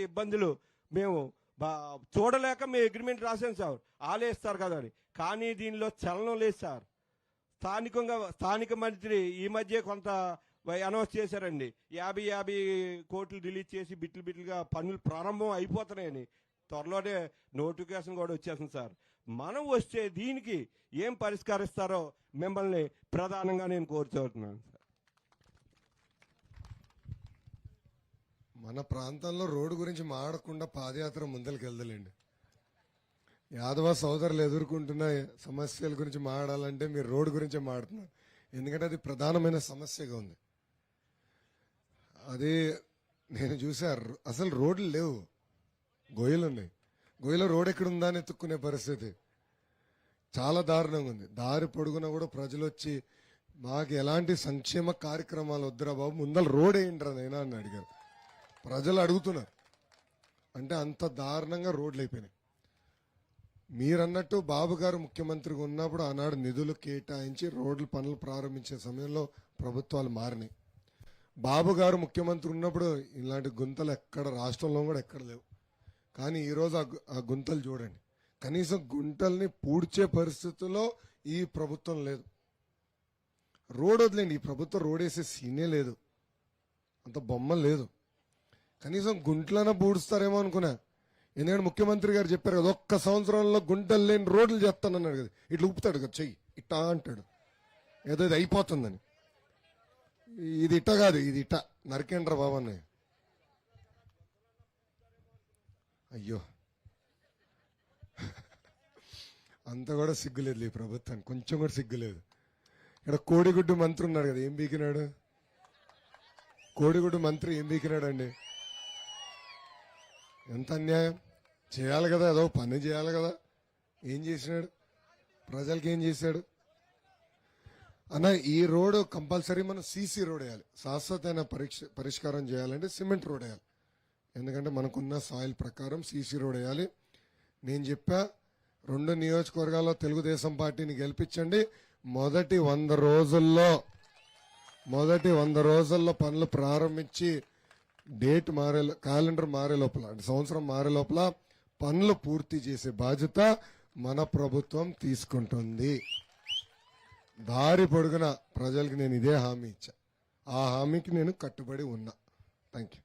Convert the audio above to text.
ఇబ్బందులు మేము చూడలేక మేము అగ్రిమెంట్ రాసాం సార్, ఆలేస్తారు కదా అని. కానీ దీనిలో చలనం లేదు సార్. స్థానిక మంత్రి ఈ మధ్య కొంత అనౌన్స్ చేశారండి, 50 కోట్లు రిలీజ్ చేసి బిట్లుగా పనులు ప్రారంభం అయిపోతున్నాయని. త్వరలోనే నోటిఫికేషన్ కూడా వచ్చేస్తుంది సార్. మనం వస్తే దీనికి ఏం పరిష్కరిస్తారో మిమ్మల్ని ప్రధానంగా నేను కోరుతున్నాను సార్. మన ప్రాంతంలో రోడ్డు గురించి మాడకుండా పాదయాత్ర ముందరికి వెళ్దలేండి. యాదవ సోదరులు ఎదుర్కొంటున్న సమస్యల గురించి మాడాలంటే మీరు రోడ్డు గురించే మాడుతున్నారు. ఎందుకంటే అది ప్రధానమైన సమస్యగా ఉంది. అది నేను చూసారు, అసలు రోడ్లు లేవు, గొయ్యలు ఉన్నాయి. గొయ్యలో రోడ్ ఎక్కడుందా అని ఎత్తుక్కునే పరిస్థితి చాలా దారుణంగా ఉంది. దారి పొడుగున కూడా ప్రజలు వచ్చి మాకు ఎలాంటి సంక్షేమ కార్యక్రమాలు వద్దురా బాబు, ముందర రోడ్ వేయండిరా నైనా అని అడిగారు. ప్రజలు అడుగుతున్నారు. అంటే అంత దారుణంగా రోడ్లు అయిపోయినాయి. మీరన్నట్టు బాబు గారు ముఖ్యమంత్రిగా ఉన్నప్పుడు ఆనాడు నిధులు కేటాయించి రోడ్ల పనులు ప్రారంభించే సమయంలో ప్రభుత్వాలు మారినాయి. బాబు గారు ముఖ్యమంత్రి ఉన్నప్పుడు ఇలాంటి గుంతలు ఎక్కడ రాష్ట్రంలో కూడా ఎక్కడ లేవు. కానీ ఈరోజు ఆ గుంతలు చూడండి, కనీసం గుంటల్ని పూడ్చే పరిస్థితుల్లో ఈ ప్రభుత్వం లేదు. రోడ్ వదిలేండి, ఈ ప్రభుత్వం రోడ్ వేసే సీనే లేదు, అంత బొమ్మ లేదు. కనీసం గుంట్లన పూడుస్తారేమో అనుకున్నా. ఎందుకంటే ముఖ్యమంత్రి గారు చెప్పారు కదా, ఒక్క సంవత్సరంలో గుంటలు లేని రోడ్లు చేస్తానన్నాడు కదా. ఇట్లా ఊపుతాడు కదా చెయ్యి, ఇట్టా అంటాడు, ఏదో ఇది అయిపోతుందని. ఇది ఇట్ట కాదు, ఇది ఇట్ట నరికేండ్రా బాబు అన్నయ్య. అయ్యో, అంత కూడా సిగ్గులేదు ఈ ప్రభుత్వానికి, కొంచెం కూడా సిగ్గులేదు. ఇక్కడ కోడిగుడ్డు మంత్రి ఉన్నాడు కదా, ఏం బీకినాడు? కోడిగుడ్డు మంత్రి ఏం బీకినాడు అండి? ఎంత అన్యాయం! చేయాలి కదా, ఏదో పని చేయాలి కదా. ఏం చేసినాడు? ప్రజలకి ఏం చేశాడు అన్న? ఈ రోడ్ కంపల్సరీ మనం సీసీ రోడ్ వేయాలి. శాశ్వతమైన పరిష్కారం చేయాలంటే సిమెంట్ రోడ్ వేయాలి. ఎందుకంటే మనకున్న సాయిల్ ప్రకారం సీసీ రోడ్ వేయాలి. నేను చెప్పా, 2 నియోజకవర్గాల్లో తెలుగుదేశం పార్టీని గెలిపించండి. మొదటి 100 రోజుల్లో పనులు ప్రారంభించి క్యాలెండర్ మారే లోపల, అంటే సంవత్సరం మారే లోపల పనులు పూర్తి చేసే బాధ్యత మన ప్రభుత్వం తీసుకుంటుంది. దారి పొడుగున ప్రజలకు నేను ఇదే హామీ ఇచ్చా. ఆ హామీకి నేను కట్టుబడి ఉన్నా. Thank you.